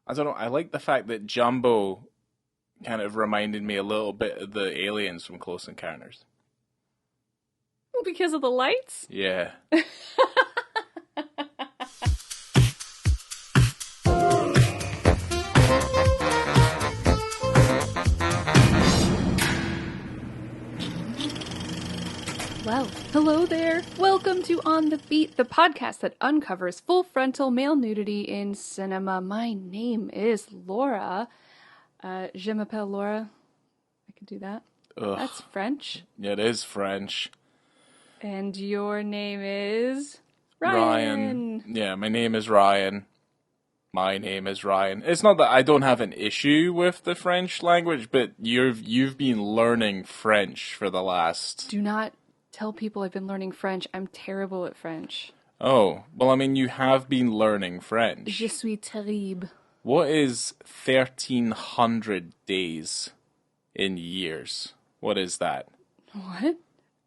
I don't know. I like the fact that Jumbo kind of reminded me a little bit of the aliens from Close Encounters. Because of the lights? Yeah. Well, hello there. Welcome to On the Beat, the podcast that uncovers full frontal male nudity in cinema. My name is Laura. Je m'appelle Laura. I could do that. Ugh. That's French. Yeah, it is French. And your name is Ryan. Yeah, my name is Ryan. My name is Ryan. It's not that I don't have an issue with the French language, but you've been learning French for the last... Do not tell people I've been learning French. I'm terrible at French. Oh, well, I mean, you have been learning French. Je suis terrible. What is 1,300 days in years? What is that? What?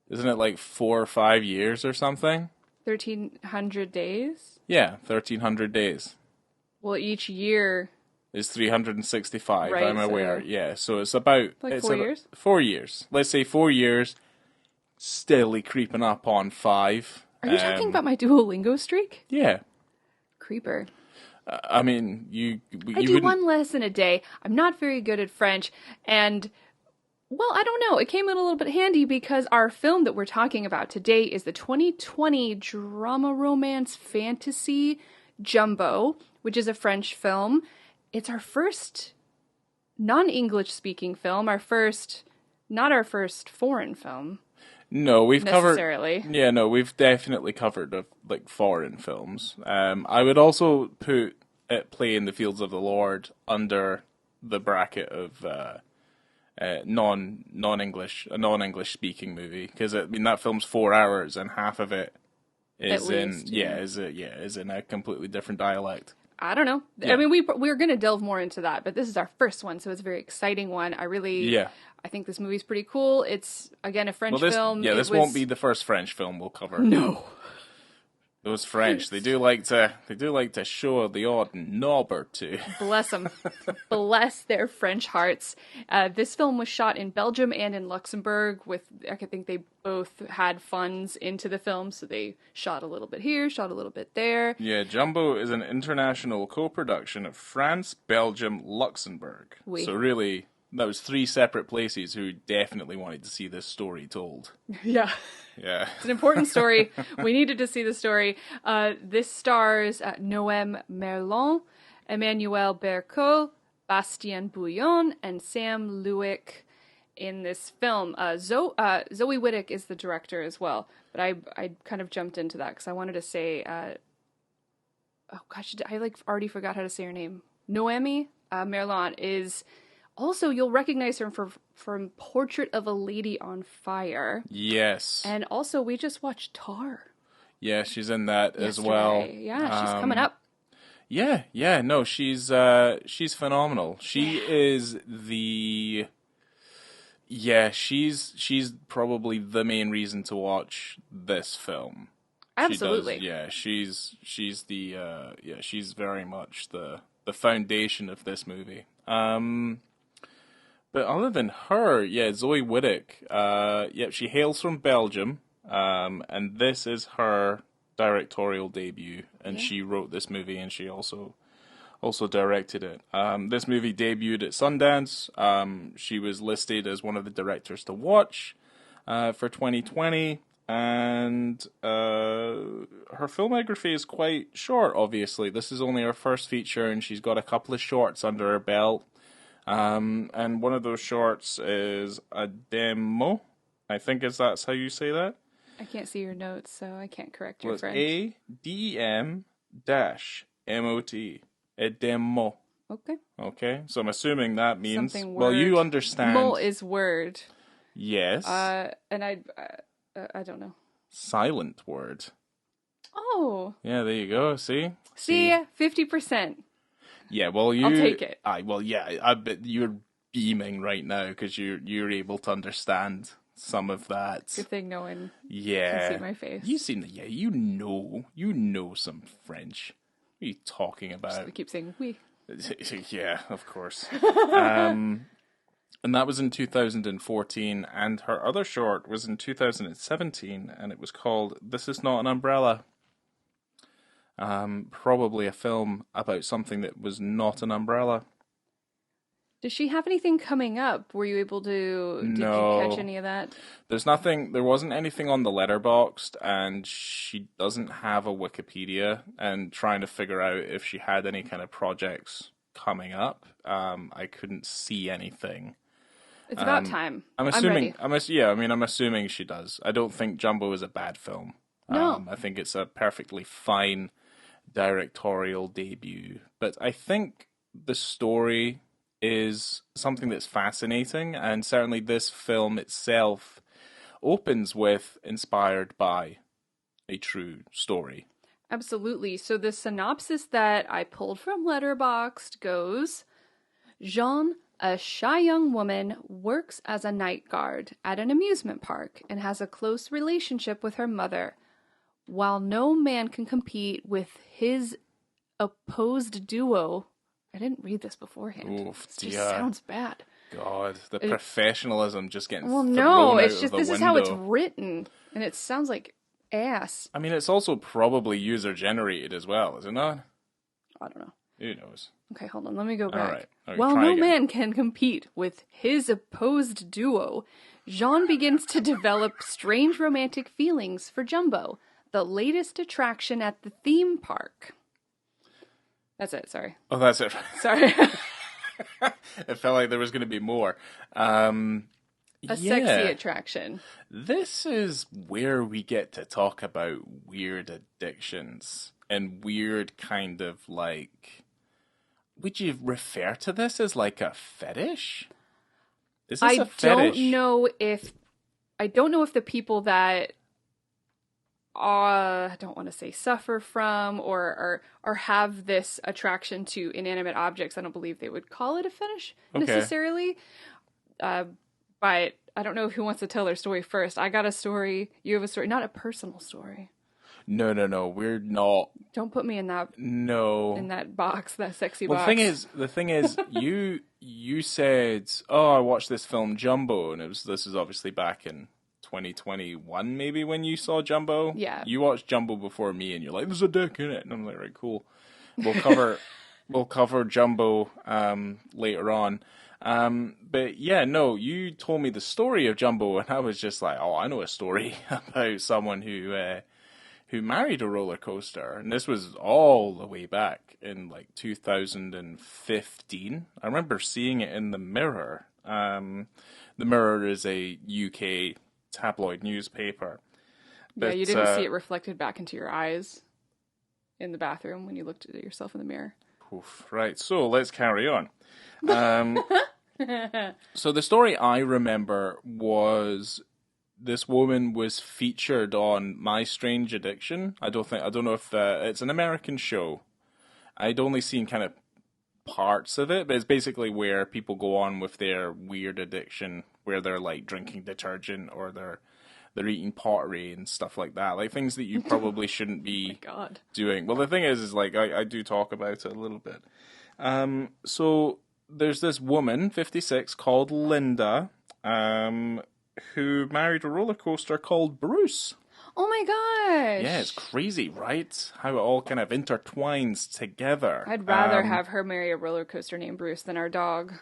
Isn't it like 4 or 5 years or something? 1,300 days? Yeah, 1,300 days. Well, each year... Is 365, right, I'm aware. Yeah, so it's about... Like it's 4 about years? 4 years. Let's say 4 years, steadily creeping up on 5. Are you talking about my Duolingo streak? Yeah. Creeper. I mean, I do one lesson a day. I'm not very good at French, and... well, I don't know. It came in a little bit handy because our film that we're talking about today is the 2020 drama romance fantasy Jumbo, which is a French film. It's our first non-English speaking film, not our first foreign film. No, we've necessarily. covered... Yeah, no, we've definitely covered, like, foreign films. I would also put it Play in the Fields of the Lord under the bracket of a non-English speaking movie, because I mean that film's 4 hours and half of it is is in a completely different dialect. I don't know. Yeah. I mean, we're going to delve more into that, but this is our first one, so it's a very exciting one. I think this movie's pretty cool. It's, again, a French film. Yeah, this won't be the first French film we'll cover. No. Those French, they do like to show the odd knob or two. Bless them. Bless their French hearts. This film was shot in Belgium and in Luxembourg. I think they both had funds into the film, so they shot a little bit here, shot a little bit there. Yeah, Jumbo is an international co-production of France, Belgium, Luxembourg. Oui. So really, that was 3 separate places who definitely wanted to see this story told. Yeah. Yeah. It's an important story. We needed to see the story. This stars Noam Merlan, Emmanuel Bercot, Bastien Bouillon, and Sam Lewick in this film. Zoe Wittock is the director as well. But I kind of jumped into that because I wanted to say... oh gosh, I already forgot how to say her name. Noemi Merlan is... also, you'll recognize her from Portrait of a Lady on Fire. Yes. And also, we just watched Tar. Yeah, she's in that yesterday. as well. Yeah, she's coming up. Yeah, no, she's phenomenal. She is the... yeah, she's probably the main reason to watch this film. Absolutely. She's very much the foundation of this movie. But other than her, Zoe Wittock, she hails from Belgium, and this is her directorial debut, and she wrote this movie, and she also directed it. This movie debuted at Sundance. She was listed as one of the directors to watch for 2020, and her filmography is quite short, obviously. This is only her first feature, and she's got a couple of shorts under her belt. And one of those shorts is a demo. I think that's how you say that. I can't see your notes, so I can't correct your French. ADEM-MOT. A demo. Okay. So I'm assuming that means... something word. Well, you understand. Mo is word. Yes. And I don't know. Silent word. Oh. Yeah, there you go. See? 50%. Yeah, well, I'll take it. I bet you're beaming right now because you're able to understand some of that. Good thing no one can see my face. You know some French. What are you talking about? I keep saying oui. Yeah, of course. And that was in 2014, and her other short was in 2017, and it was called This Is Not an Umbrella. Probably a film about something that was not an umbrella. Does she have anything coming up? Were you able to, did you catch No. any of that? There wasn't anything on the Letterboxd, and she doesn't have a Wikipedia, and trying to figure out if she had any kind of projects coming up, I couldn't see anything. It's about time. I'm ready. I'm assuming she does. I don't think Jumbo is a bad film. No. I think it's a perfectly fine directorial debut. But I think the story is something that's fascinating, and certainly this film itself opens with inspired by a true story. Absolutely. So the synopsis that I pulled from Letterboxd goes, Jean, a shy young woman, works as a night guard at an amusement park and has a close relationship with her mother. While no man can compete with his opposed duo, I didn't read this beforehand. Oof, It just sounds bad. God, the professionalism just getting Well, thrown no, out it's of just the this is window. how it's written, and it sounds like ass. I mean, it's also probably user generated as well, is it not? I don't know. Who knows? Okay, hold on. Let me go back. All right, While try no again. man can compete with his opposed duo, Jean begins to develop strange romantic feelings for Jumbo, the latest attraction at the theme park. That's it. Sorry. Oh, that's it. Sorry. It felt like there was going to be more. Sexy attraction. This is where we get to talk about weird addictions and weird kind of like. Would you refer to this as like a fetish? Is this a fetish? I don't know if the people that I don't want to say suffer from or have this attraction to inanimate objects. I don't believe they would call it a fetish necessarily. But I don't know who wants to tell their story first. I got a story. You have a story, not a personal story. No. We're not. Don't put me in that. No. In that box, that sexy box. The thing is, you said, "Oh, I watched this film Jumbo," and this is obviously back in 2021, maybe, when you saw Jumbo. Yeah. You watched Jumbo before me, and you're like, "There's a dick in it," and I'm like, "Right, cool." We'll cover Jumbo later on. But yeah, no, you told me the story of Jumbo, and I was just like, "Oh, I know a story about someone who married a roller coaster," and this was all the way back in like 2015. I remember seeing it in the Mirror. The Mirror is a UK tabloid newspaper. Yeah, you didn't see it reflected back into your eyes in the bathroom when you looked at yourself in the mirror. Oof, right, so let's carry on. So the story I remember was this woman was featured on My Strange Addiction. I don't know if it's an American show. I'd only seen kind of parts of it, but it's basically where people go on with their weird addiction, where they're like drinking detergent or they're eating pottery and stuff like that, like things that you probably shouldn't be doing. Well, the thing is like I do talk about it a little bit. So there's this woman, 56, called Linda, who married a roller coaster called Bruce. Oh my gosh! Yeah, it's crazy, right? How it all kind of intertwines together. I'd rather have her marry a roller coaster named Bruce than our dog.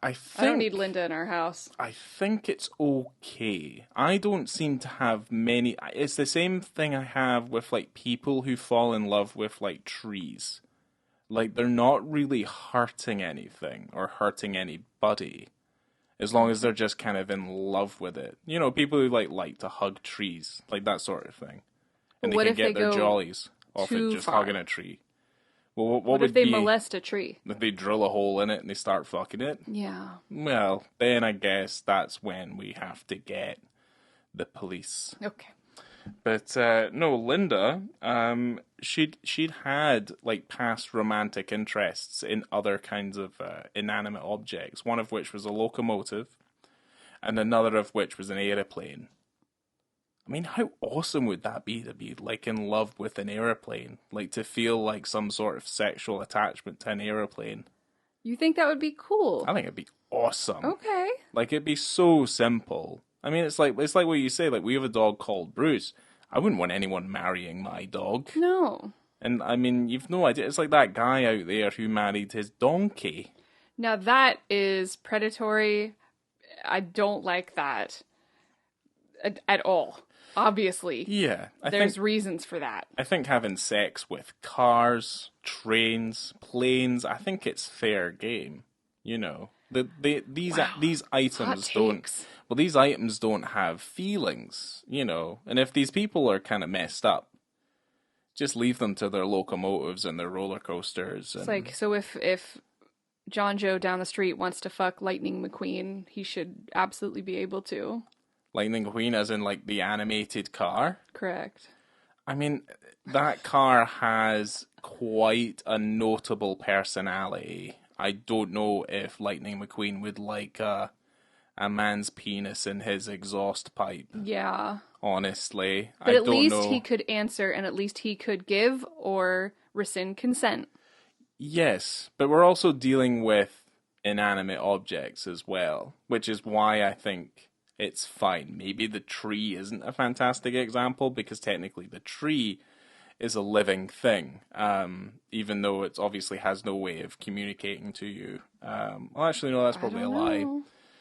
I don't need Linda in our house. I think it's okay. I don't seem to have many. It's the same thing I have with like people who fall in love with like trees. Like they're not really hurting anything or hurting anybody, as long as they're just kind of in love with it. You know, people who like to hug trees, like that sort of thing, and they can get their jollies off it just hugging a tree. Well, what if they molest a tree? If they drill a hole in it and they start fucking it? Yeah. Well, then I guess that's when we have to get the police. Okay. But no, Linda, she'd had like past romantic interests in other kinds of inanimate objects. One of which was a locomotive, and another of which was an aeroplane. I mean, how awesome would that be to be like in love with an aeroplane? Like to feel like some sort of sexual attachment to an aeroplane. You think that would be cool? I think it'd be awesome. Okay. Like it'd be so simple. I mean, it's like what you say. Like we have a dog called Bruce. I wouldn't want anyone marrying my dog. No. And I mean, you've no idea. It's like that guy out there who married his donkey. Now that is predatory. I don't like that at all. Obviously. Yeah, There's reasons for that. I think having sex with cars, trains, planes, I think it's fair game. You know, these items don't. Well, these items don't have feelings. You know, and if these people are kind of messed up, just leave them to their locomotives and their roller coasters. It's like, so if John Joe down the street wants to fuck Lightning McQueen, he should absolutely be able to. Lightning McQueen, as in like the animated car. Correct. I mean, that car has quite a notable personality. I don't know if Lightning McQueen would like a man's penis in his exhaust pipe. Yeah. Honestly, but at least he could answer, and at least he could give or rescind consent. Yes, but we're also dealing with inanimate objects as well, which is why I think it's fine. Maybe the tree isn't a fantastic example because technically the tree is a living thing, even though it obviously has no way of communicating to you. Well, actually, no, that's probably a lie.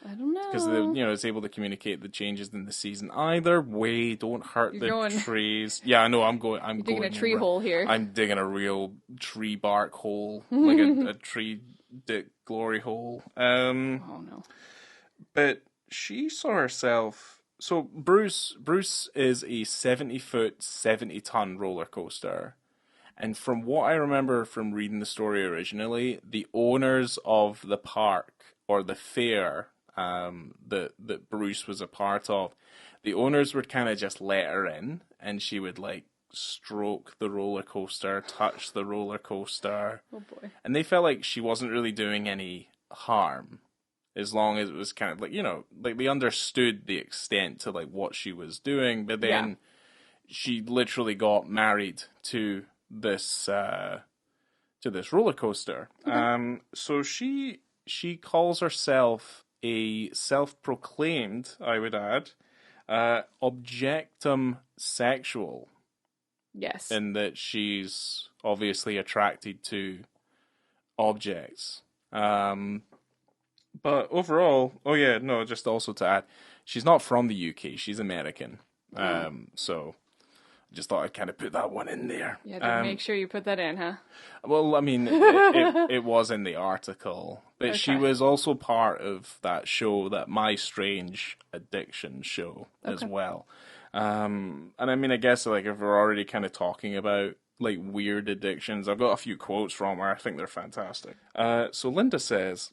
I don't know. Because it's able to communicate the changes in the season. Either way, don't hurt trees. Yeah, I know. I'm digging a tree hole here. I'm digging a real tree bark hole, like a tree dick glory hole. Oh no! But she saw herself. So Bruce is a 70-foot, 70-ton roller coaster. And from what I remember from reading the story originally, the owners of the park or the fair that Bruce was a part of, the owners would kind of just let her in, and she would like stroke the roller coaster, touch the roller coaster. Oh boy! And they felt like she wasn't really doing any harm, as long as it was kind of like, like they understood the extent to like what she was doing. But then she literally got married to this roller coaster. Okay. So she calls herself a self-proclaimed, I would add, objectum sexual. Yes. In that she's obviously attracted to objects. But overall, just also to add, she's not from the UK, she's American. So I just thought I'd kind of put that one in there. Yeah, make sure you put that in, huh? Well, I mean, it was in the article, but she was also part of that show, that My Strange Addiction show as well. And I mean, I guess like if we're already kind of talking about like weird addictions, I've got a few quotes from her. I think they're fantastic. So Linda says,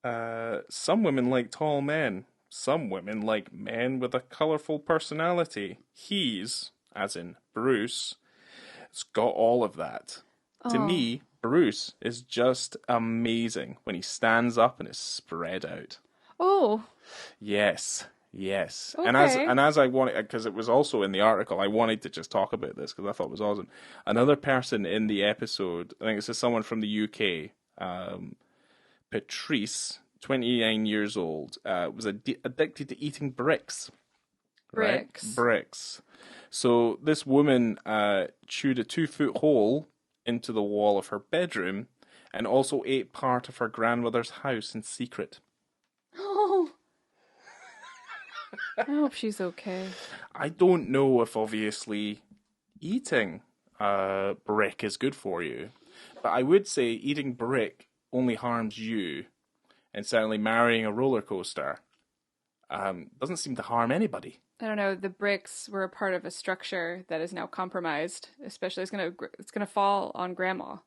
some women like tall men. Some women like men with a colourful personality. He's, as in Bruce, has got all of that. Oh. To me, Bruce is just amazing when he stands up and is spread out. Oh. Yes. Okay. And as I wanted, because it was also in the article, I wanted to just talk about this because I thought it was awesome. Another person in the episode, I think this is someone from the UK, Patrice, 29 years old, was addicted to eating bricks. Bricks. Right? Bricks. So this woman chewed a 2-foot hole into the wall of her bedroom and also ate part of her grandmother's house in secret. Oh. I hope she's okay. I don't know if obviously eating brick is good for you, but I would say eating brick only harms you, and certainly marrying a roller coaster doesn't seem to harm anybody. I don't know. The bricks were a part of a structure that is now compromised. Especially, it's gonna fall on Grandma.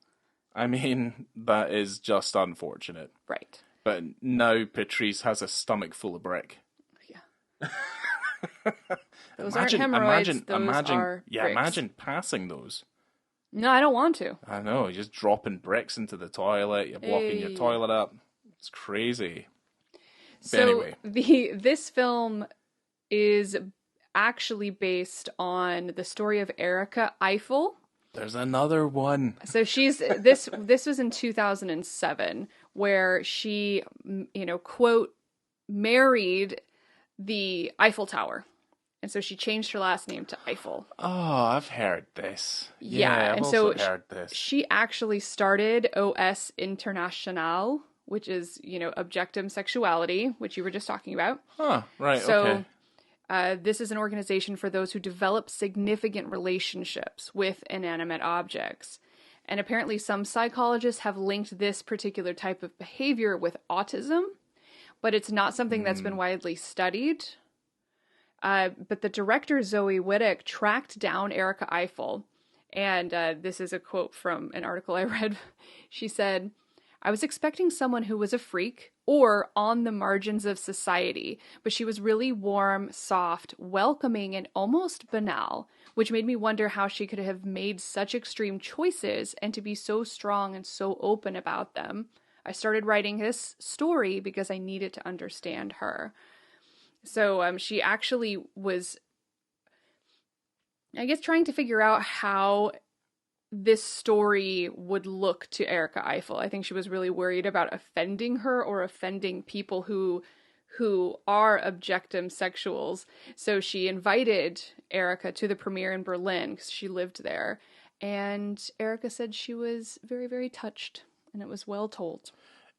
I mean, that is just unfortunate. Right. But now Patrice has a stomach full of brick. Yeah. Those aren't hemorrhoids. Are bricks. Imagine passing those. No, I don't want to. I know. You're just dropping bricks into the toilet. You're blocking your toilet up. It's crazy. But so anyway, this film is actually based on the story of Erica Eiffel. There's another one. So this was in 2007, where she, quote, married the Eiffel Tower. And so she changed her last name to Eiffel. Oh, I've heard this. Yeah, I've and also so heard this. she actually started OS International, which is, Objectum Sexuality, which you were just talking about. Huh, right, So, okay. this is an organization for those who develop significant relationships with inanimate objects. And apparently some psychologists have linked this particular type of behavior with autism, but it's not something that's been widely studied. But the director, Zoe Wittock, tracked down Erica Eiffel. And this is a quote from an article I read. She said, "I was expecting someone who was a freak or on the margins of society, but she was really warm, soft, welcoming, and almost banal, which made me wonder how she could have made such extreme choices and to be so strong and so open about them. I started writing this story because I needed to understand her." So she actually was, I guess, trying to figure out how this story would look to Erica Eiffel. I think she was really worried about offending her or offending people who are objectum sexuals. So she invited Erica to the premiere in Berlin because she lived there. And Erica said she was very, very touched, and it was well told.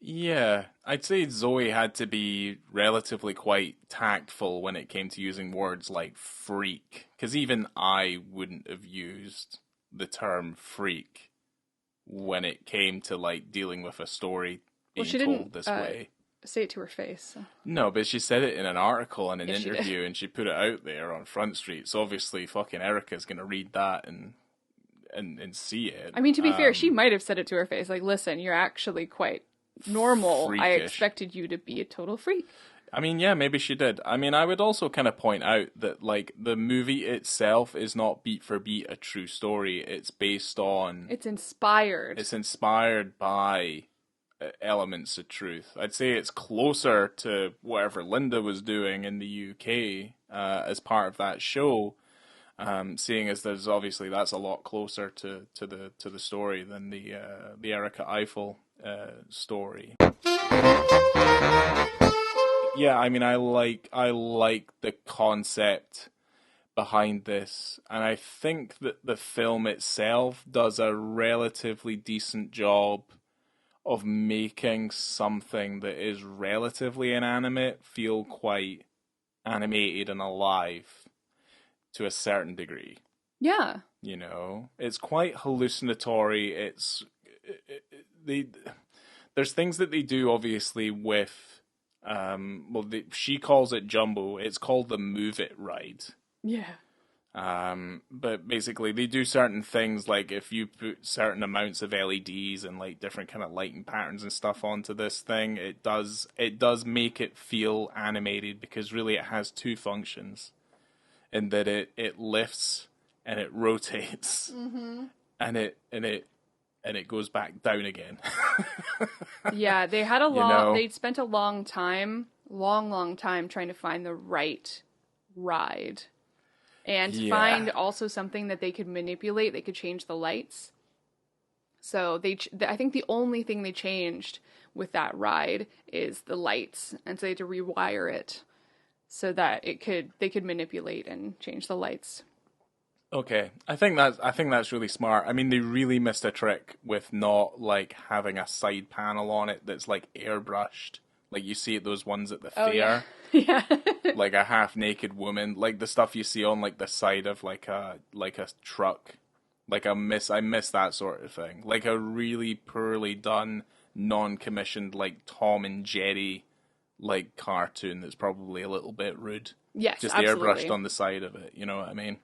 Yeah, I'd say Zoe had to be relatively quite tactful when it came to using words like freak, because even I wouldn't have used the term freak when it came to like dealing with a story being she told didn't this way. say it to her face. So. No, but she said it in an article and an Yes, she interview, and she put it out there on Front Street. So obviously, fucking Erica's gonna read that and see it. I mean, to be fair, she might have said it to her face. Like, listen, you're actually quite normal. Freakish. I expected you to be a total freak. I mean, yeah, maybe she did. I mean, I would also kind of point out that, like, the movie itself is not beat for beat a true story. It's based on... It's inspired. It's inspired by elements of truth. I'd say it's closer to whatever Linda was doing in the UK as part of that show, seeing as there's obviously that's a lot closer to the story than the Erica Eiffel story. Yeah, I mean, I like the concept behind this, and I think that the film itself does a relatively decent job of making something that is relatively inanimate feel quite animated and alive to a certain degree. Yeah. You know, it's quite hallucinatory. There's things that they do obviously with she calls it Jumbo. It's called the Move It ride. Yeah. But basically they do certain things, like if you put certain amounts of LEDs and like different kind of lighting patterns and stuff onto this thing, it does make it feel animated, because really it has two functions, in that it lifts and it rotates, and it goes back down again. Yeah, they had they'd spent a long time trying to find the right ride. And find also something that they could manipulate. They could change the lights. So I think the only thing they changed with that ride is the lights, and so they had to rewire it so that they could manipulate and change the lights. Okay, I think that's really smart. I mean, they really missed a trick with not like having a side panel on it that's like airbrushed, like you see at those ones at the fair. Yeah. Like a half-naked woman, like the stuff you see on like the side of like a truck. Like I miss that sort of thing. Like a really poorly done, non-commissioned, like Tom and Jerry like cartoon that's probably a little bit rude. Yes, just absolutely. airbrushed on the side of it. You know what I mean?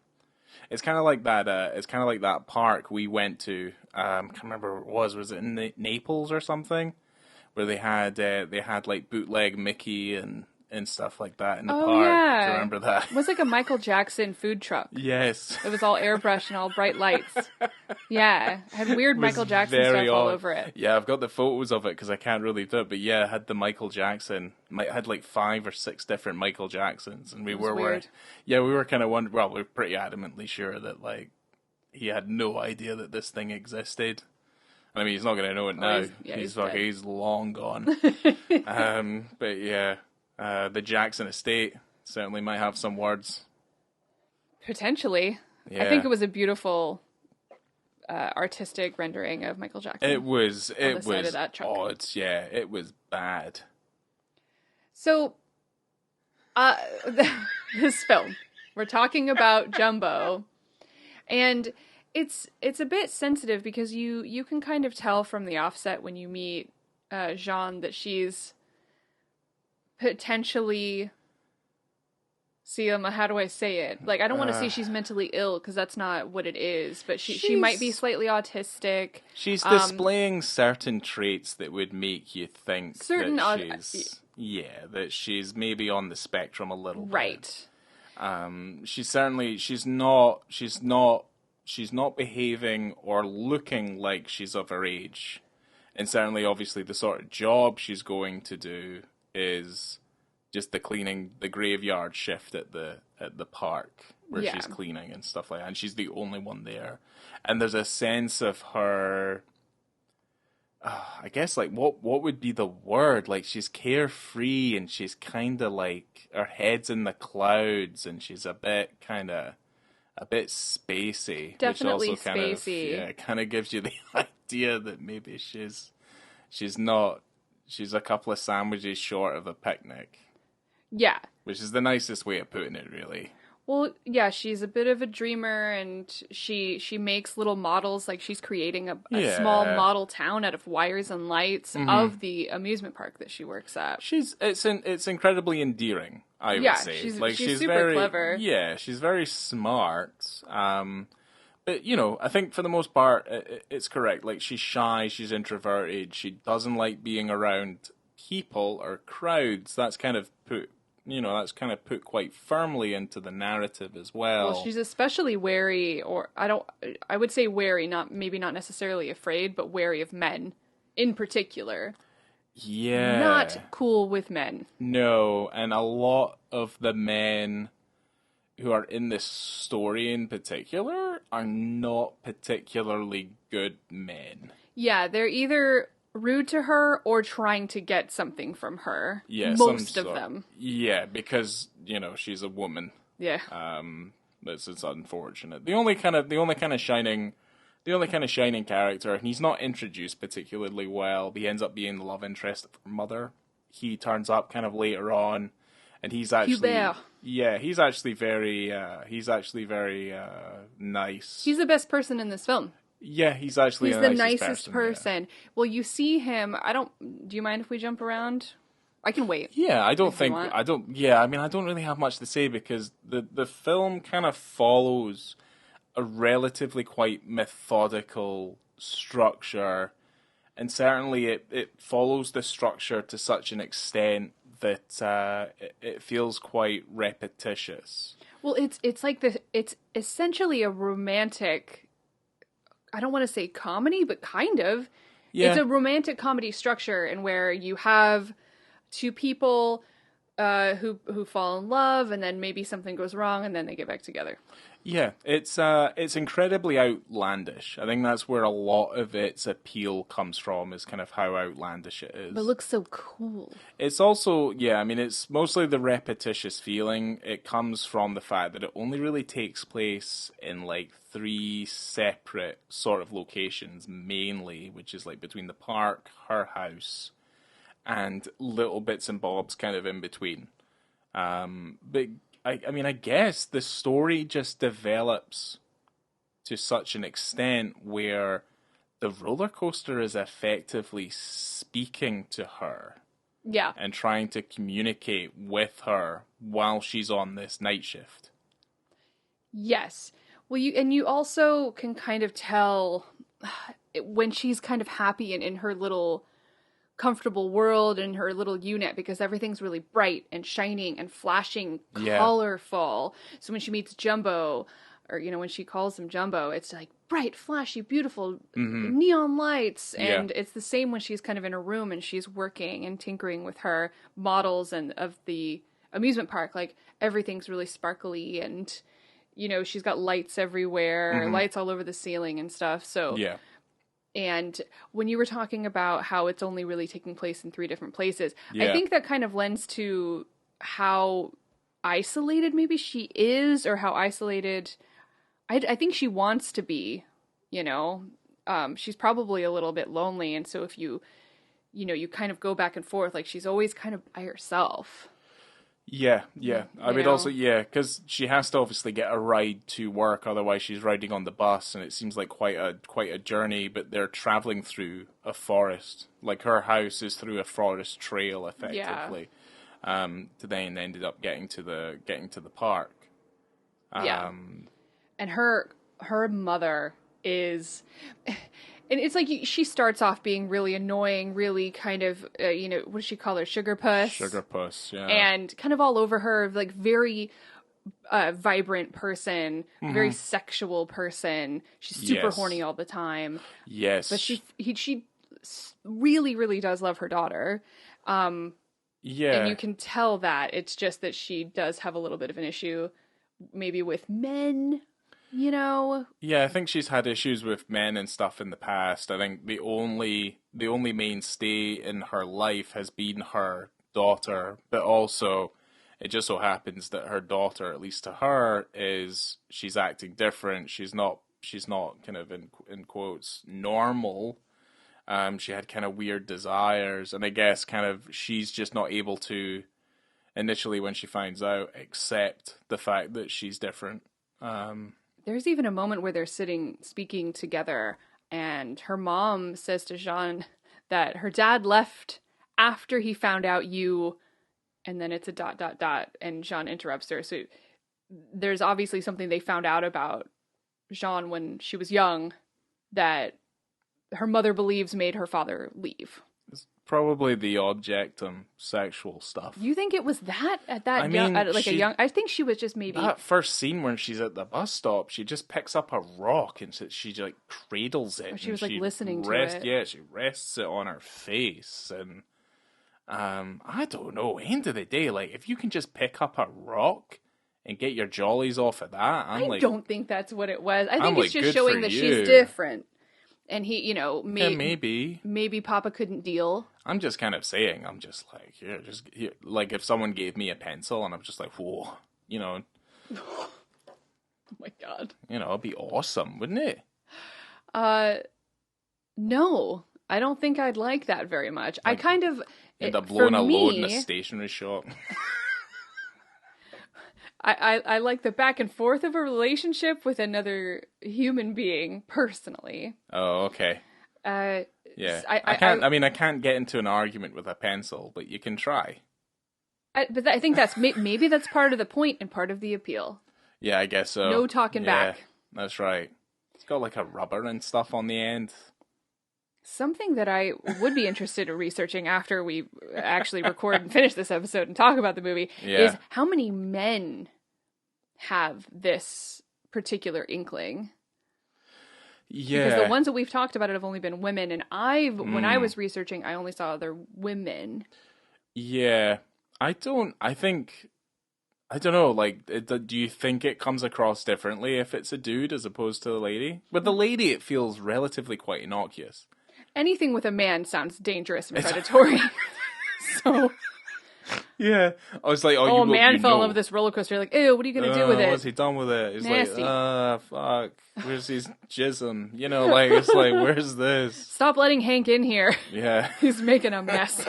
It's kind of like that. It's kind of like that park we went to. Can't remember what it was. Was it in Naples or something? Where they had like bootleg Mickey and and stuff like that in the Oh, park. yeah. Do you remember that? It was like a Michael Jackson food truck. Yes. It was all airbrushed and all bright lights. Yeah. It had weird Michael Jackson stuff all over it. Yeah, I've got the photos of it because I can't really do it. But yeah, it had the Michael Jackson. It had like 5 or 6 different Michael Jacksons. And we weird. we were kind of wondering, well, we were pretty adamantly sure that like he had no idea that this thing existed. I mean, he's not going to know it now. He's long gone. But yeah, the Jackson estate certainly might have some words. Potentially. Yeah. I think it was a beautiful artistic rendering of Michael Jackson. It was odd. Yeah, it was bad. So, this film, we're talking about Jumbo, and it's a bit sensitive because you can kind of tell from the offset when you meet Jean that she's potentially... See, how do I say it? Like, I don't want to say she's mentally ill, because that's not what it is, but she might be slightly autistic. She's displaying certain traits that would make you think that she's maybe on the spectrum a little bit. Right. She's not behaving or looking like she's of her age. And certainly, obviously, the sort of job she's going to do is just the graveyard shift at the park where she's cleaning and stuff like that. And she's the only one there. And there's a sense of her, I guess, like, what would be the word? Like, she's carefree and she's kind of like, her head's in the clouds and she's a bit spacey. Definitely which also spacey. Kind of gives you the idea that maybe she's a couple of sandwiches short of a picnic. Yeah. Which is the nicest way of putting it, really. Well, yeah, she's a bit of a dreamer, and she makes little models, like she's creating a small model town out of wires and lights of the amusement park that she works at. It's incredibly endearing, I would say. She's super clever. Yeah, she's very smart. But, I think for the most part, it's correct. Like, she's shy, she's introverted, she doesn't like being around people or crowds. That's kind of put quite firmly into the narrative as well. Well, she's especially wary, I would say wary, not necessarily afraid, but wary of men in particular. Yeah. Not cool with men. No, and a lot of the men who are in this story in particular are not particularly good men. Yeah, they're either rude to her or trying to get something from her. Yeah, most of them. Yeah, because she's a woman. Yeah. It's unfortunate. The only kind of shining character, and he's not introduced particularly well. He ends up being the love interest of her mother. He turns up kind of later on, and he's actually Hubert. Yeah, he's actually very nice. He's the best person in this film. Yeah, he's actually the nicest person. Yeah. Well, you see him. Do you mind if we jump around? I can wait. Yeah, I don't really have much to say because the film kind of follows a relatively quite methodical structure, and certainly it follows the structure to such an extent that it feels quite repetitious. Well, it's essentially a romantic, I don't want to say comedy, but kind of. Yeah. It's a romantic comedy structure, and where you have two people who fall in love, and then maybe something goes wrong, and then they get back together. Yeah, it's incredibly outlandish. I think that's where a lot of its appeal comes from, is kind of how outlandish it is. But it looks so cool. It's also, it's mostly the repetitious feeling. It comes from the fact that it only really takes place in like 3 separate sort of locations, mainly, which is like between the park, her house, and little bits and bobs kind of in between. But I guess the story just develops to such an extent where the roller coaster is effectively speaking to her. Yeah. And trying to communicate with her while she's on this night shift. Yes. Well, you also can kind of tell when she's kind of happy and in her little comfortable world in her little unit because everything's really bright and shining and flashing, colorful. So when she meets Jumbo, or, you know, when she calls him Jumbo, it's like bright, flashy, beautiful neon lights. And it's the same when she's kind of in a room and she's working and tinkering with her models and of the amusement park. Like, everything's really sparkly and, you know, she's got lights everywhere, lights all over the ceiling and stuff. So, and when you were talking about how it's only really taking place in 3 different places, I think that kind of lends to how isolated maybe she is, or how isolated I think she wants to be, you know. She's probably a little bit lonely, and so if you know, you kind of go back and forth, like she's always kind of by herself. Yeah. I would also, because she has to obviously get a ride to work, otherwise she's riding on the bus, and it seems like quite a journey, but they're traveling through a forest. Like, her house is through a forest trail, effectively, to then ended up getting to the park. And her mother is... And it's like she starts off being really annoying, really kind of, you know, what does she call her? Sugar Puss? Sugar Puss, yeah. And kind of all over her, like, very vibrant person, very sexual person. She's super horny all the time. Yes. But she really, really does love her daughter. And you can tell that. It's just that she does have a little bit of an issue maybe with men. You know? Yeah, I think she's had issues with men and stuff in the past. I think the only mainstay in her life has been her daughter, but also it just so happens that her daughter, at least to her, she's acting different. She's not kind of in quotes normal. She had kind of weird desires, and I guess kind of she's just not able to initially, when she finds out, accept the fact that she's different. There's even a moment where they're speaking together, and her mom says to Jean that her dad left after he found out you, and then it's a ... and Jean interrupts her. So there's obviously something they found out about Jean when she was young that her mother believes made her father leave. Probably the object sexual stuff. You think it was that at that young, I think she was just maybe that first scene when she's at the bus stop. She just picks up a rock and she like cradles it. Or she was like listening to it. Yeah, she rests it on her face, and I don't know. End of the day, like, if you can just pick up a rock and get your jollies off of that, I don't think that's what it was. I think it's just good showing that she's different. And he, you know, maybe Papa couldn't deal. I'm just kind of saying, I'm just like, here, like, if someone gave me a pencil and I'm just like, whoa, you know. Oh my God. You know, it'd be awesome, wouldn't it? No, I don't think I'd like that very much. Like, I kind of... end up blowing a load in a stationery shop. I like the back and forth of a relationship with another human being, personally. Oh, okay. Yeah. I can't get into an argument with a pencil, but you can try. But I think that's maybe that's part of the point and part of the appeal. Yeah, I guess so. No talking back. That's right. It's got like a rubber and stuff on the end. Something that I would be interested in researching after we actually record and finish this episode and talk about the movie is how many men have this particular inkling. Yeah. Because the ones that we've talked about it have only been women, and when I was researching, I only saw other women. Yeah. I don't know, like, do you think it comes across differently if it's a dude as opposed to a lady? With the lady, it feels relatively quite innocuous. Anything with a man sounds dangerous and predatory. So... Yeah. I was like, a man fell in love with this roller coaster. You're like, ew, what are you going to do with it? What's he done with it? He's nasty. Like, fuck. Where's his jism? You know, like, it's like, where's this? Stop letting Hank in here. Yeah. He's making a mess.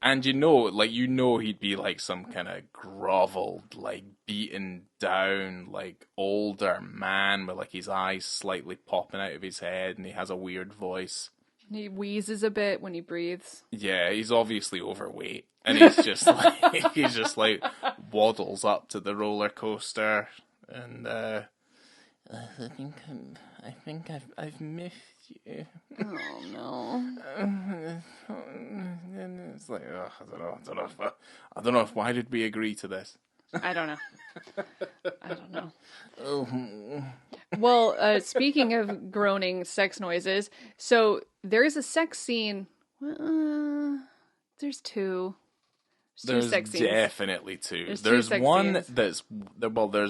And you know he'd be like some kind of groveled, like beaten down, like older man with like his eyes slightly popping out of his head, and he has a weird voice. He wheezes a bit when he breathes. Yeah, he's obviously overweight, and he's just like waddles up to the roller coaster, and I think I've missed you. Oh no. It's like, I don't know. Why did we agree to this? I don't know. I don't know. Oh. Well, speaking of groaning sex noises, so there is a sex scene. There's two. There's sex scenes. definitely two. There's There's sex one scenes. there's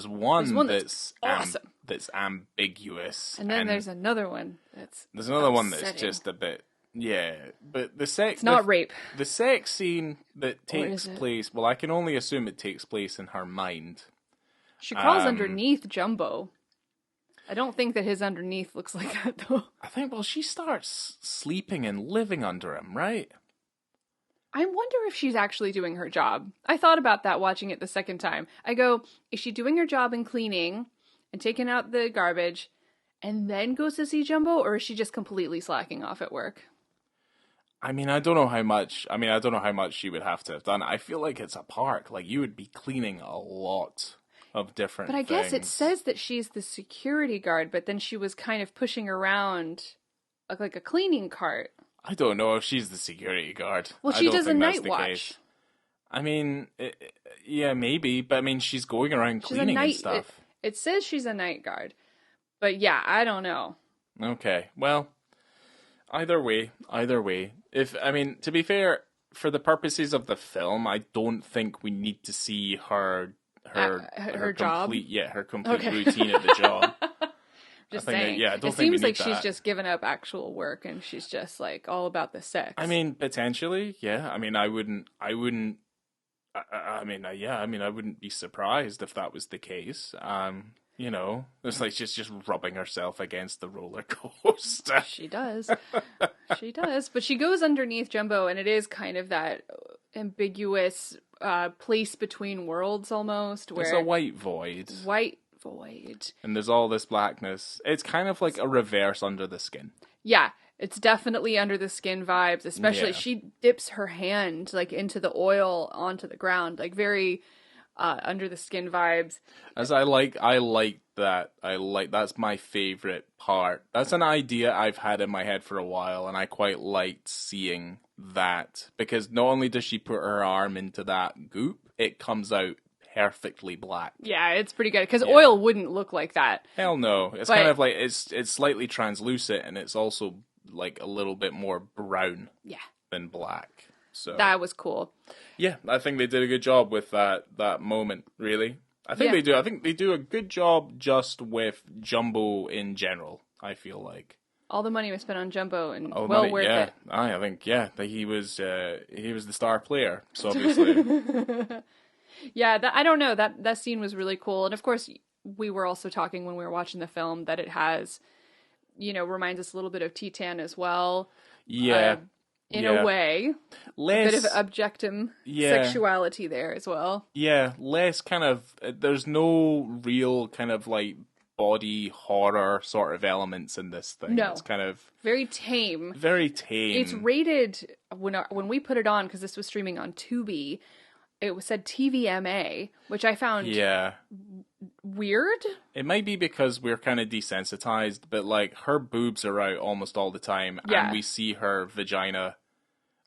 one that's awesome. That's ambiguous, And then there's another one that's there's another one that's upsetting. just a bit, yeah. But the sex, It's not rape. The sex scene that Or takes is it? place. Well, I can only assume it takes place in her mind. She crawls underneath Jumbo. I don't think that his underneath looks like that, though. I think. Well, she starts sleeping and living under him, right? I wonder if she's actually doing her job. I thought about that watching it the second time. I go, is she doing her job in cleaning and taking out the garbage and then goes to see Jumbo, or is she just completely slacking off at work? I mean, I don't know how much. I don't know how much she would have to have done. I feel like it's a park. Like, you would be cleaning a lot of different But I guess it things. says that she's the security guard, but then she was kind of pushing around like a cleaning cart. I don't know if she's the security guard. Well, I she don't does a think that's night the watch. case. I mean, yeah, maybe, but I mean, she's going around She's cleaning and stuff. It says she's a night guard. But yeah, I don't know. Okay, well, either way. To be fair, for the purposes of the film, I don't think we need to see her job? complete routine at the job. Just I think saying. I don't it think we seems like need she's that. just given up actual work and she's just like all about the sex. I mean, potentially, yeah. I mean, I wouldn't be surprised if that was the case. It's like she's just rubbing herself against the roller coaster. She does. She does. But she goes underneath Jumbo, and it is kind of that ambiguous place between worlds almost. Where It's a white void. White void. And there's all this blackness. It's kind of like a reverse Under the Skin. Yeah. It's definitely under the skin vibes, especially she dips her hand like into the oil onto the ground, like very under the skin vibes. As I like that. That's my favorite part. That's an idea I've had in my head for a while, and I quite liked seeing that because not only does she put her arm into that goop, it comes out perfectly black. Yeah, it's pretty good because oil wouldn't look like that. Hell no. It's kind of like it's slightly translucent, and it's also like a little bit more brown than black. So that was cool. Yeah, I think they did a good job with that moment, really. I think they do. I think they do a good job just with Jumbo in general, I feel like. All the money was spent on Jumbo and worth it. I think that he was the star player, so obviously. Yeah, I don't know. That scene was really cool. And of course, we were also talking when we were watching the film that it has, reminds us a little bit of Titan as well. Yeah. In a way. Less, a bit of objectum sexuality there as well. Yeah, less kind of, there's no real kind of like body horror sort of elements in this thing. No. It's kind of very tame. Very tame. It's rated, when we put it on, because this was streaming on Tubi, it said TVMA, which I found weird. It might be because we're kind of desensitized, but like her boobs are out almost all the time, and we see her vagina,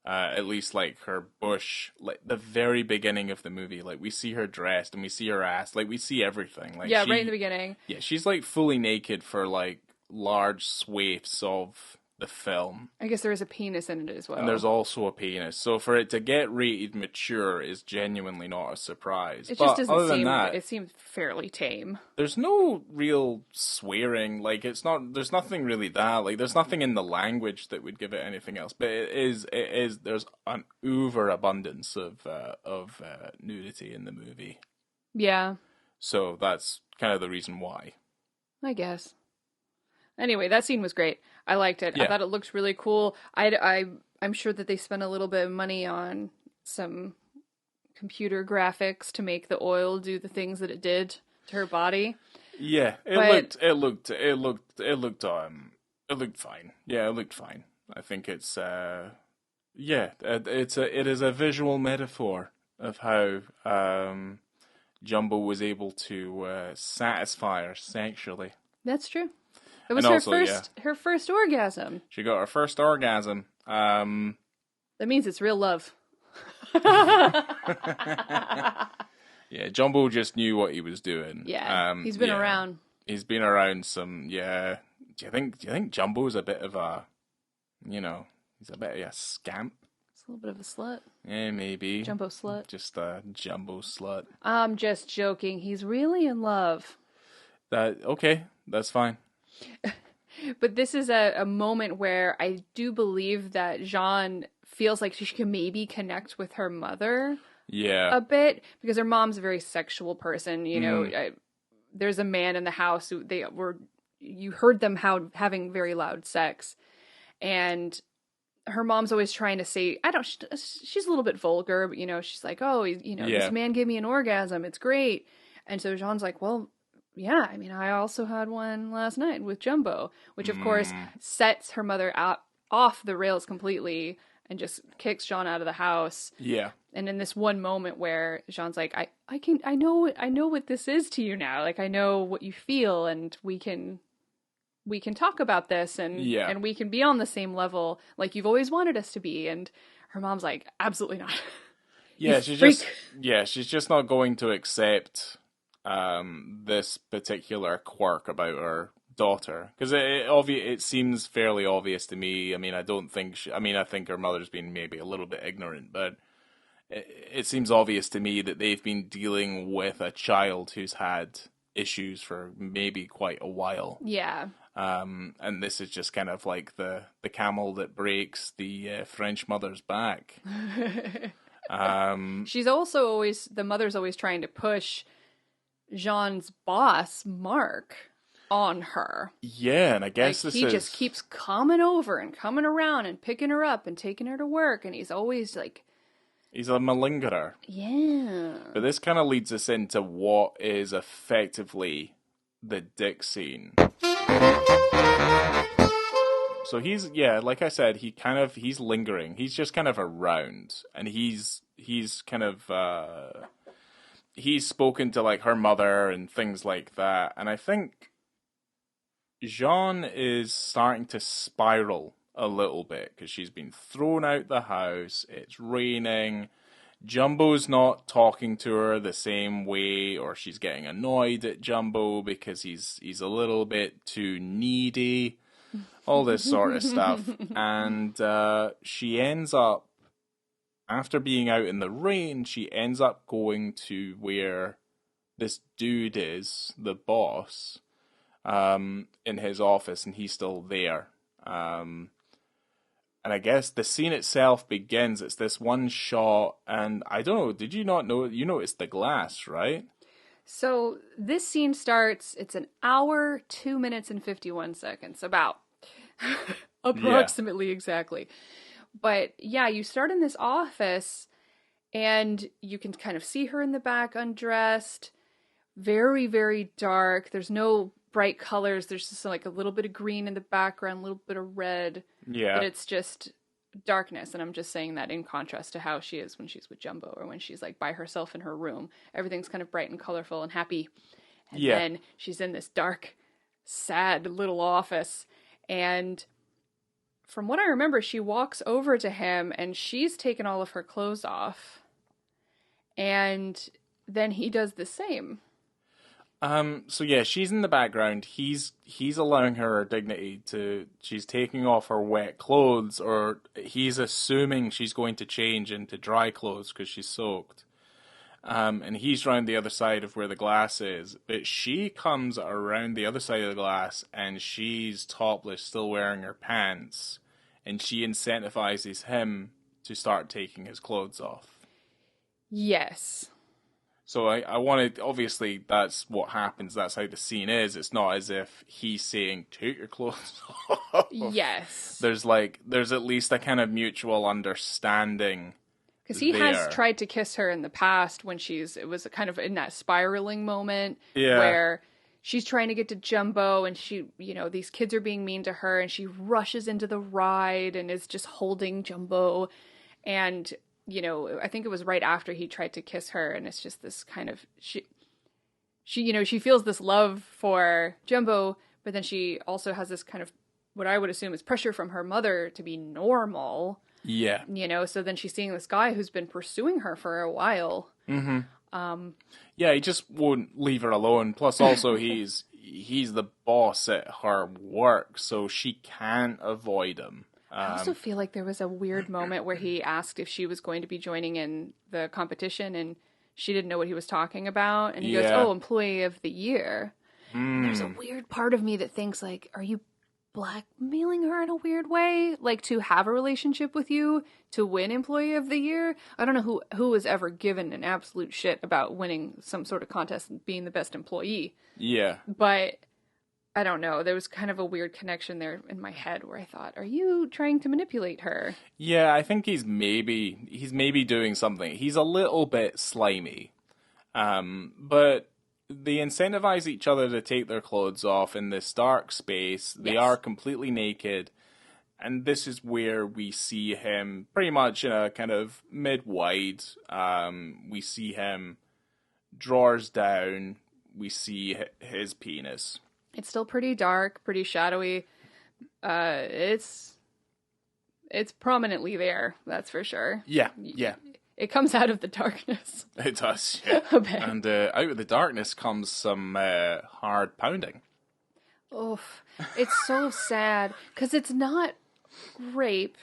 at least like her bush, like the very beginning of the movie. Like we see her dressed and we see her ass, like we see everything. Like right in the beginning. Yeah, she's like fully naked for like large swathes of the film. I guess there is a penis in it as well. And there's also a penis. So for it to get rated mature is genuinely not a surprise. It but just doesn't other seem, than that, it seems fairly tame. There's no real swearing. Like there's nothing really that. Like there's nothing in the language that would give it anything else. But there's an overabundance of nudity in the movie. Yeah. So that's kind of the reason why. I guess. Anyway, that scene was great. I liked it. Yeah. I thought it looked really cool. I'm sure that they spent a little bit of money on some computer graphics to make the oil do the things that it did to her body. Yeah, it looked fine. Yeah, it looked fine. I think it is a visual metaphor of how Jumbo was able to satisfy her sexually. That's true. It was her first orgasm. She got her first orgasm. That means it's real love. Yeah, Jumbo just knew what he was doing. Yeah, he's been around. He's been around some. Yeah. Do you think Jumbo's a bit of a, he's a bit of a scamp? It's a little bit of a slut. Yeah, maybe. Jumbo slut. Just a Jumbo slut. I'm just joking. He's really in love. Okay, that's fine. But this is a moment where I do believe that Jean feels like she can maybe connect with her mother. Yeah. A bit, because her mom's a very sexual person. There's a man in the house who you heard them having very loud sex, and her mom's always trying to say, she's a little bit vulgar, but she's like, oh, this man gave me an orgasm, it's great. And so Jean's like, well, yeah, I mean, I also had one last night with Jumbo, which of course sets her mother off the rails completely and just kicks Jean out of the house. Yeah. And in this one moment where Jean's like, I know what this is to you now. Like, I know what you feel, and we can talk about this, and and we can be on the same level like you've always wanted us to be. And her mom's like, absolutely not. Yeah, she's just not going to accept this particular quirk about her daughter, because it seems fairly obvious to me. I mean, I think her mother's been maybe a little bit ignorant, but it seems obvious to me that they've been dealing with a child who's had issues for maybe quite a while. Yeah. And this is just kind of like the camel that breaks the French mother's back. She's also the mother's always trying to push Jean's boss, Mark, on her. Yeah, and I guess he just keeps coming over and coming around and picking her up and taking her to work, and he's always like... He's a malingerer. Yeah. But this kind of leads us into what is effectively the dick scene. So like I said, he's lingering. He's just kind of around, and he's kind of he's spoken to like her mother and things like that. And I think Jean is starting to spiral a little bit because she's been thrown out the house. It's raining. Jumbo's not talking to her the same way, or she's getting annoyed at Jumbo because he's a little bit too needy. All this sort of stuff. And she ends up, after being out in the rain, she ends up going to where this dude is, the boss, in his office, and he's still there. And I guess the scene itself begins. It's this one shot, and I don't know, did you not know? You noticed the glass, right? So this scene starts, it's an hour, 2 minutes, and 51 seconds, about. Approximately, exactly. But yeah, you start in this office, and you can kind of see her in the back, undressed, very, very dark. There's no bright colors. There's just like a little bit of green in the background, a little bit of red. Yeah. But it's just darkness, and I'm just saying that in contrast to how she is when she's with Jumbo, or when she's like by herself in her room. Everything's kind of bright and colorful and happy. And then she's in this dark, sad little office. And from what I remember, she walks over to him, and she's taken all of her clothes off. And then he does the same. So yeah, she's in the background. He's allowing her dignity she's taking off her wet clothes, or he's assuming she's going to change into dry clothes because she's soaked. And he's round the other side of where the glass is, but she comes around the other side of the glass, and she's topless, still wearing her pants, and she incentivizes him to start taking his clothes off. Yes. So I wanted, obviously, that's what happens. That's how the scene is. It's not as if he's saying, take your clothes off. Yes. There's at least a kind of mutual understanding. Because he has tried to kiss her in the past when it was kind of in that spiraling moment where she's trying to get to Jumbo, and she, these kids are being mean to her, and she rushes into the ride and is just holding Jumbo. And I think it was right after he tried to kiss her, and it's just this kind of, she feels this love for Jumbo, but then she also has this kind of, what I would assume is pressure from her mother to be normal. Yeah. You know, so then she's seeing this guy who's been pursuing her for a while. Yeah, he just won't leave her alone. Plus, also, he's the boss at her work, so she can't avoid him. I also feel like there was a weird moment where he asked if she was going to be joining in the competition, and she didn't know what he was talking about. And he goes, "Oh, employee of the year." And there's a weird part of me that thinks, like, are you blackmailing her in a weird way? Like, to have a relationship with you to win employee of the year? I don't know who was ever given an absolute shit about winning some sort of contest and being the best employee. Yeah. But I don't know. There was kind of a weird connection there in my head where I thought, are you trying to manipulate her? Yeah, I think he's maybe doing something. He's a little bit slimy. But they incentivize each other to take their clothes off in this dark space. They are completely naked. And this is where we see him pretty much in a kind of mid-wide. We see him drawers down. We see his penis. It's still pretty dark, pretty shadowy. It's prominently there, that's for sure. Yeah. It comes out of the darkness. It does, yeah. A bit. And out of the darkness comes some hard pounding. Oof. It's so sad, because it's not rape.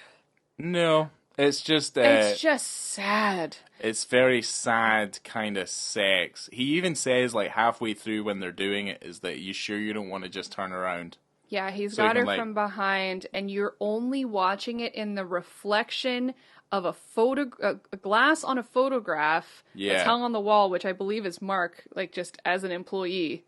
No, it's just sad. It's very sad kind of sex. He even says, like, halfway through when they're doing it, is that you sure you don't want to just turn around? Yeah, he's got her from behind, and you're only watching it in the reflection of a glass on a photograph that's hung on the wall, which I believe is Mark, like, just as an employee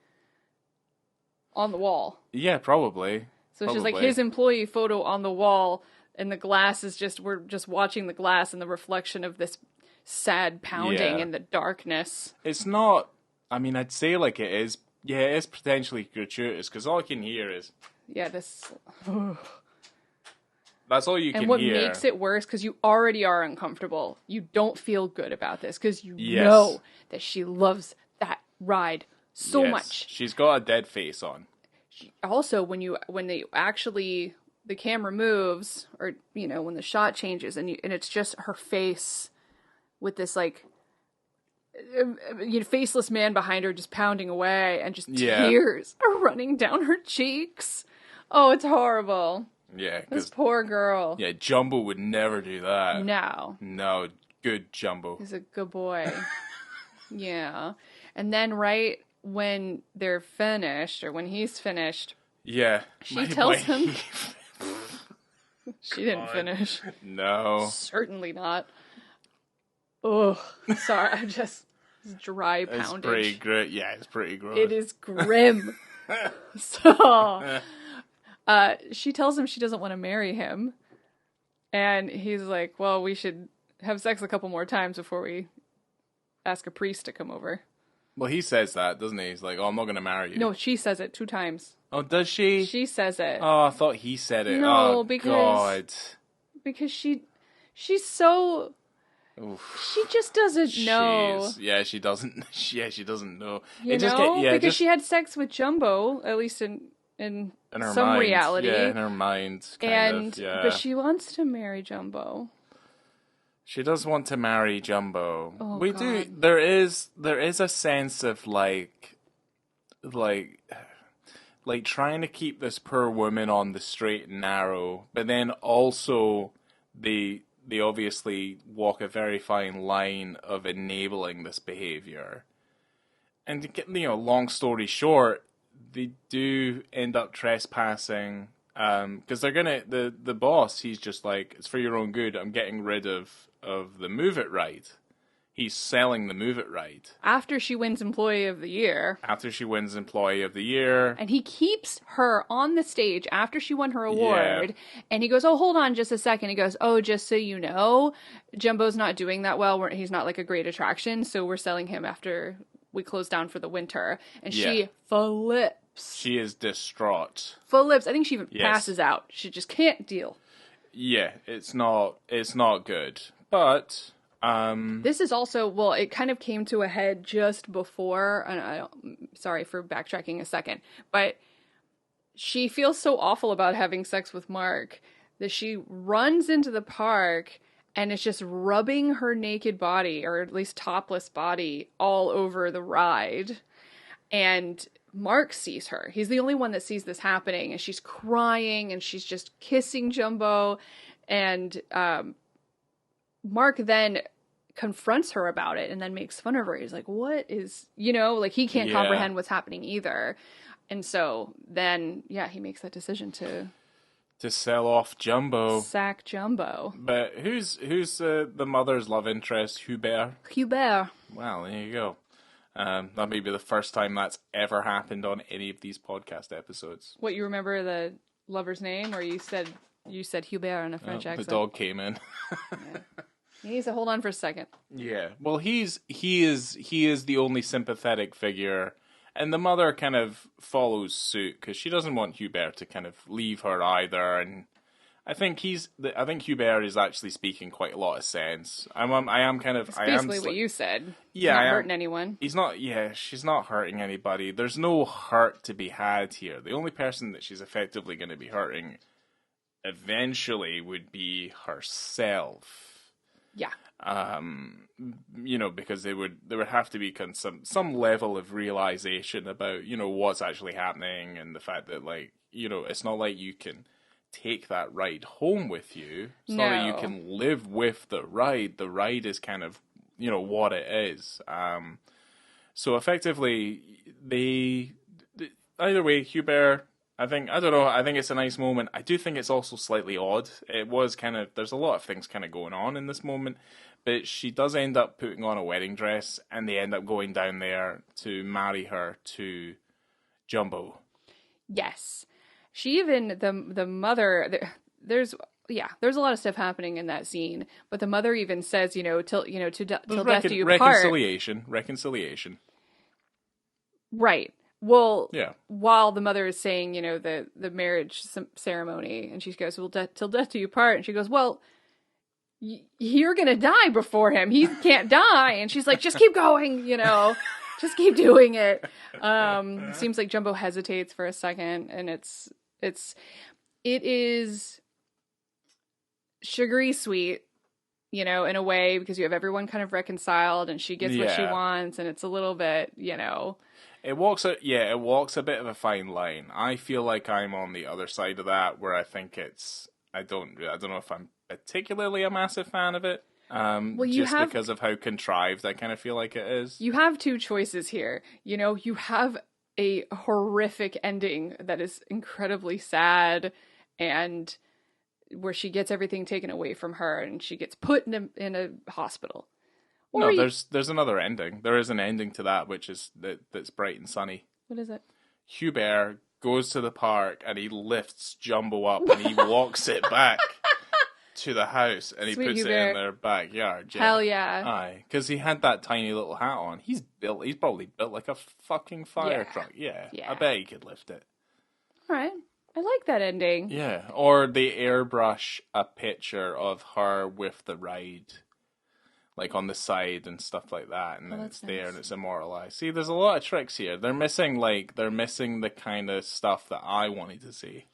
on the wall. Yeah, probably. So it's just like his employee photo on the wall, and the glass is we're just watching the glass and the reflection of this sad pounding in the darkness. It's not, I mean, I'd say, like, it is potentially gratuitous, because all I can hear is... Yeah, this... That's all you can hear. And what makes it worse, because you already are uncomfortable, you don't feel good about this, because you know that she loves that ride so much. She's got a dead face on. Also, when the camera moves, or, you know, when the shot changes, and it's just her face with this, like, faceless man behind her just pounding away, and just tears are running down her cheeks. Oh, it's horrible. Yeah. This poor girl. Yeah, Jumbo would never do that. No, good Jumbo. He's a good boy. Yeah. And then right when they're finished, or when he's finished, she tells him... She didn't finish. No. Certainly not. Ugh. Sorry, I'm just... dry poundage. It's pretty great. Yeah, it's pretty gross. It is grim. So... she tells him she doesn't want to marry him. And he's like, well, we should have sex a couple more times before we ask a priest to come over. Well, he says that, doesn't he? He's like, oh, I'm not going to marry you. No, she says it 2 times. Oh, does she? She says it. Oh, I thought he said it. No, oh, because... God. Because she's so... Oof. She just doesn't know. Yeah, she doesn't. Yeah, she doesn't know. Because she had sex with Jumbo, at least in her some mind. reality. Yeah, in her mind. But she wants to marry Jumbo. She does want to marry Jumbo. Oh, we God. do. There is a sense of like trying to keep this poor woman on the straight and narrow, but then also they obviously walk a very fine line of enabling this behavior. And to get, long story short, they do end up trespassing, because they're gonna, the boss, he's just like, it's for your own good, I'm getting rid of the Move It Right. He's selling the Move It Right. After she wins Employee of the Year. And he keeps her on the stage after she won her award. Yeah. And he goes, oh, hold on just a second. He goes, oh, just so you know, Jumbo's not doing that well. He's not like a great attraction, so we're selling him after we close down for the winter. And she flips. She is distraught. Flips. I think she even passes out. She just can't deal. Yeah, it's not good. But... this is also, it kind of came to a head just before, and sorry for backtracking a second, but she feels so awful about having sex with Mark that she runs into the park and is just rubbing her naked body, or at least topless body, all over the ride. And Mark sees her. He's the only one that sees this happening, and she's crying and she's just kissing Jumbo. And Mark then confronts her about it and then makes fun of her. He's like, what is, like he can't comprehend what's happening either. And so then, he makes that decision to sell off Jumbo. Sack Jumbo. But who's the mother's love interest? Hubert? Hubert. Well, there you go. That may be the first time that's ever happened on any of these podcast episodes. What, you remember the lover's name, or you said Hubert in a French accent? The dog came in. He needs to hold on for a second. Yeah. Well, he is the only sympathetic figure, and the mother kind of follows suit because she doesn't want Hubert to kind of leave her either. And I think Hubert is actually speaking quite a lot of sense. It's basically what you said. Yeah, not hurting anyone. He's not. Yeah, she's not hurting anybody. There's no hurt to be had here. The only person that she's effectively going to be hurting eventually would be herself. Yeah. Because there would have to be some level of realization about, what's actually happening, and the fact that, like, it's not like you can take that ride home with you. It's not that you can live with the ride. The ride is kind of, what it is. So effectively, either way, Hubert, I think it's a nice moment. I do think it's also slightly odd. It was there's a lot of things kind of going on in this moment, but she does end up putting on a wedding dress, and they end up going down there to marry her to Jumbo. Yes. She even, the mother, there's a lot of stuff happening in that scene, but the mother even says, till death do you part. Reconciliation. Right. Well, yeah. While the mother is saying, the marriage ceremony, and she goes, well, till death do you part. And she goes, well, you're going to die before him. He can't die. And she's like, just keep going, just keep doing it. Seems like Jumbo hesitates for a second, and it is sugary sweet, in a way, because you have everyone kind of reconciled, and she gets what she wants, and it's a little bit, It walks a bit of a fine line. I feel like I'm on the other side of that, where I think I don't know if I'm particularly a massive fan of it. Because of how contrived I kind of feel like it is. You have two choices here. You have a horrific ending that is incredibly sad, and where she gets everything taken away from her, and she gets put in a hospital. Or there's another ending. There is an ending to that, which is that's bright and sunny. What is it? Hubert goes to the park and he lifts Jumbo up and he walks it back to the house, and he puts Hubert it in their backyard. Yeah. Hell yeah! Aye, because he had that tiny little hat on. He's probably built like a fucking fire truck. Yeah, I bet he could lift it. All right, I like that ending. Yeah, or they airbrush a picture of her with the ride, like on the side and stuff like that, and then it's nice. There and it's immortalized. See, there's a lot of tricks here. They're missing the kind of stuff that I wanted to see.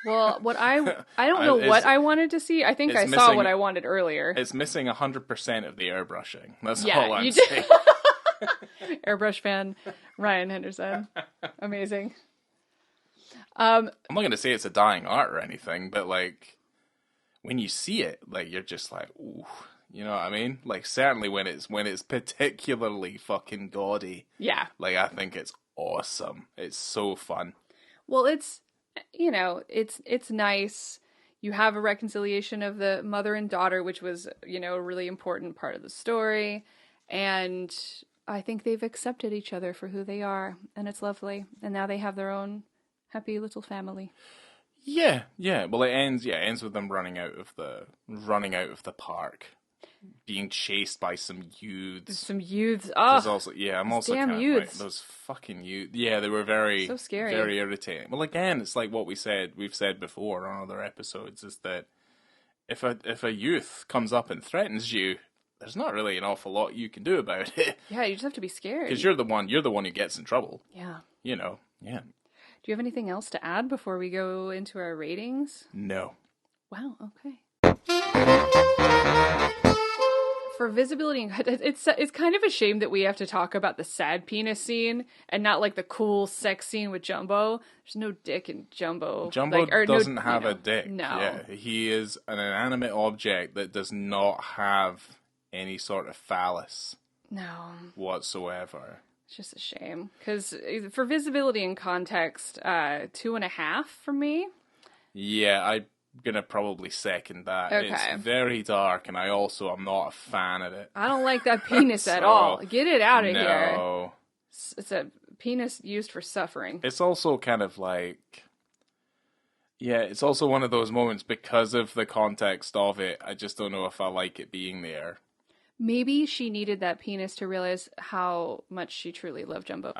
Well, I don't know what I wanted to see. I think I saw what I wanted earlier. It's missing 100% of the airbrushing. That's all I'm saying. Airbrush fan, Ryan Henderson. Amazing. I'm not going to say it's a dying art or anything, but like when you see it, like you're just like, ooh, you know what I mean? Like certainly when it's particularly fucking gaudy. Yeah. Like I think it's awesome. It's so fun. Well, it's nice. You have a reconciliation of the mother and daughter, which was, a really important part of the story. And I think they've accepted each other for who they are, and it's lovely. And now they have their own happy little family. Yeah. Well, it ends with them running out of the park, being chased by some youths. Oh, also, I'm also damn kind of youths. like, those fucking youths. Yeah, they were very so scary, very irritating. Well, again, it's like what we've said before on other episodes, is that if a youth comes up and threatens you, there's not really an awful lot you can do about it. Yeah, you just have to be scared. Because you're the one who gets in trouble. Yeah. Yeah. Do you have anything else to add before we go into our ratings? No. Wow, okay. For visibility, it's kind of a shame that we have to talk about the sad penis scene and not like the cool sex scene with Jumbo. There's no dick in Jumbo. Jumbo or doesn't no, have a dick. No. Yeah, he is an inanimate object that does not have any sort of phallus. No. Whatsoever. It's just a shame. Because for visibility and context, 2.5 for me. Yeah, I'm gonna probably second that. Okay. It's very dark, and I'm not a fan of it. I don't like that penis at all. Get it out of here. No. It's a penis used for suffering. It's also kind of like... Yeah, it's also one of those moments, because of the context of it, I just don't know if I like it being there. Maybe she needed that penis to realize how much she truly loved Jumbo.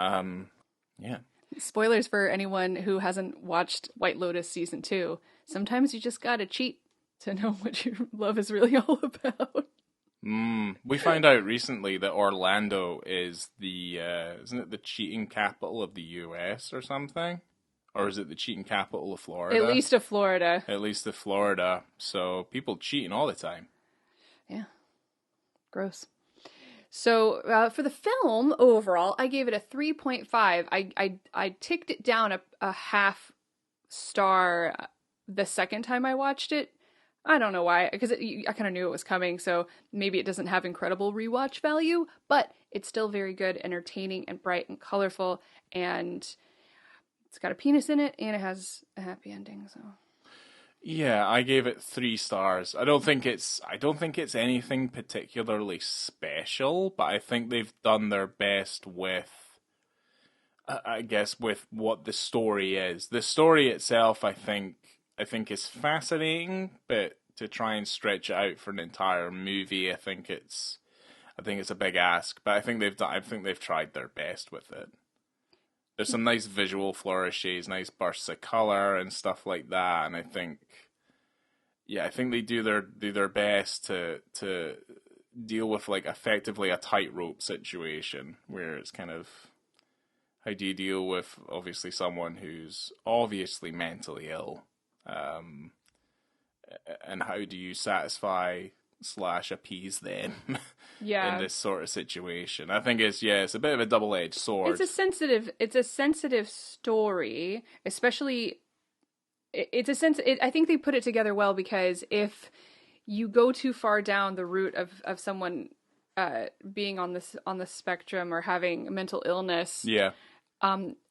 Yeah. Spoilers for anyone who hasn't watched White Lotus Season 2. Sometimes you just gotta cheat to know what your love is really all about. We found out recently that Orlando is isn't it the cheating capital of the US or something? Or is it the cheating capital of Florida? At least of Florida. At least of Florida. So people cheating all the time. Yeah. Gross. So for the film overall, I gave it a 3.5. I ticked it down a half star the second time I watched it. I don't know why, because I kind of knew it was coming, so maybe it doesn't have incredible rewatch value, but it's still very good, entertaining, and bright and colorful, and it's got a penis in it, and it has a happy ending. So yeah, I gave it 3 stars. I don't think it's anything particularly special, but I think they've done their best with, I guess, with what the story is. The story itself, I think is fascinating, but to try and stretch it out for an entire movie, I think it's a big ask. But I think they've tried their best with it. There's some nice visual flourishes, nice bursts of color and stuff like that, and I think they do their best to deal with like effectively a tightrope situation where it's kind of, how do you deal with obviously someone who's obviously mentally ill, and how do you satisfy / appease them in this sort of situation. I think it's a bit of a double-edged sword. It's a sensitive story, especially I think they put it together well, because if you go too far down the route of someone being on the spectrum or having mental illness,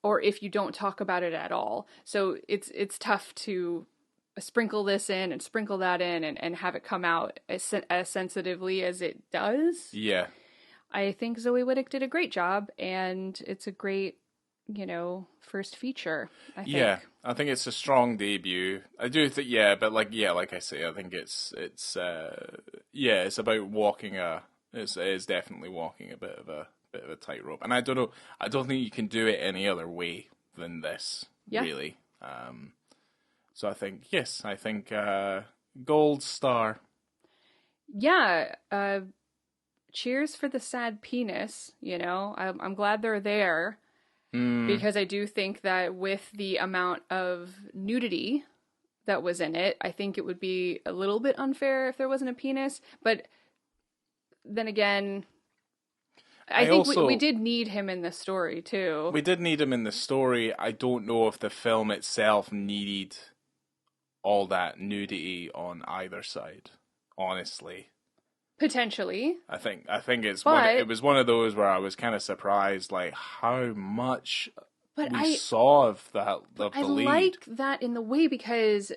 or if you don't talk about it at all, so it's tough to sprinkle this in and sprinkle that in and have it come out as sensitively as it does. Yeah. I think Zoe Wittock did a great job, and it's a great, first feature, I think. Yeah, I think it's a strong debut. I do think, like I say, I think it's about walking it's definitely walking a bit of a tightrope. And I don't think you can do it any other way than this, really. So I think, gold star. Yeah, cheers for the sad penis, I'm glad they're there, because I do think that with the amount of nudity that was in it, I think it would be a little bit unfair if there wasn't a penis, but then again, I think we did need him in the story, too. We did need him in the story. I don't know if the film itself needed all that nudity on either side, honestly. Potentially. I think it was one of those where I was kind of surprised, like, how much saw of the lead. I like that in the way, because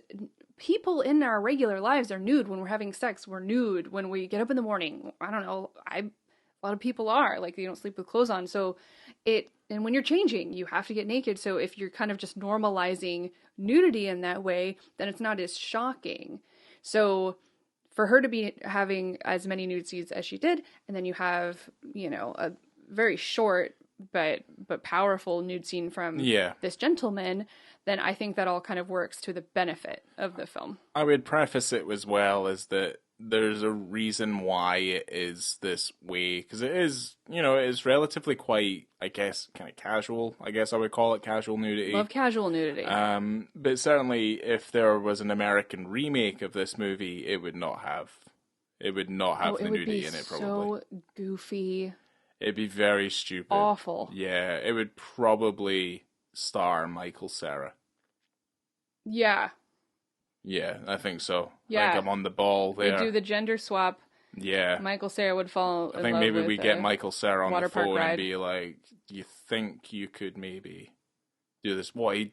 people in our regular lives are nude when we're having sex. We're nude when we get up in the morning. I don't know. A lot of people are, like, they don't sleep with clothes on. So and when you're changing, you have to get naked. So if you're kind of just normalizing nudity in that way, then it's not as shocking. So for her to be having as many nude scenes as she did, and then you have, a very short but powerful nude scene from this gentleman, then I think that all kind of works to the benefit of the film. I would preface it as well as that there's a reason why it is this way, because it is, it is relatively quite, I guess, kind of casual. I guess I would call it casual nudity. Love casual nudity. But certainly, if there was an American remake of this movie, it would not have the nudity in it. Probably so goofy. It'd be very stupid, awful. Yeah, it would probably star Michael Cera. Yeah. Yeah, I think so. Yeah. Like, I'm on the ball there. We do the gender swap. Yeah. Michael Cera would fall in love. I think maybe with we get Michael Cera on the phone ride. and be like, you think you could maybe do this? What, he'd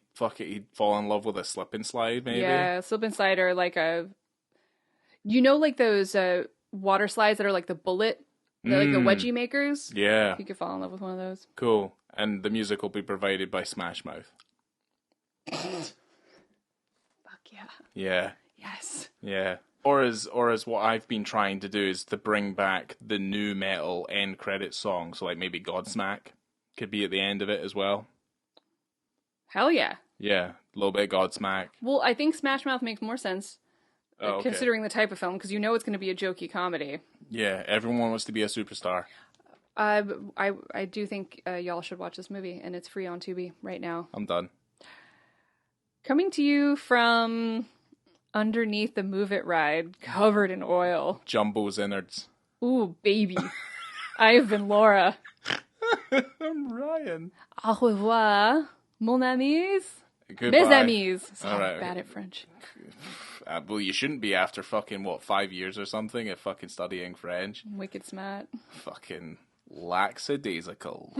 fall in love with a slip and slide, maybe? Yeah, slip and slide, or like like those water slides that are like the bullet, they're like the wedgie makers? Yeah. You could fall in love with one of those. Cool. And the music will be provided by Smash Mouth. Fuck yeah. Yeah. Yes. Yeah. Or as what I've been trying to do is to bring back the new metal end credit song. So like maybe Godsmack could be at the end of it as well. Hell yeah. Yeah. A little bit of Godsmack. Well, I think Smash Mouth makes more sense. Okay. Considering the type of film, because it's going to be a jokey comedy. Yeah, everyone wants to be a superstar. I do think y'all should watch this movie, and it's free on Tubi right now. I'm done. Coming to you from underneath the Move It ride, covered in oil. Jumbo's innards. Ooh, baby. I have been Laura. I'm Ryan. Au revoir, mon amis. Goodbye. Mes amis. Sorry, All right. bad at French. Well, you shouldn't be after fucking, 5 years or something at fucking studying French. Wicked smart. Fucking lackadaisical.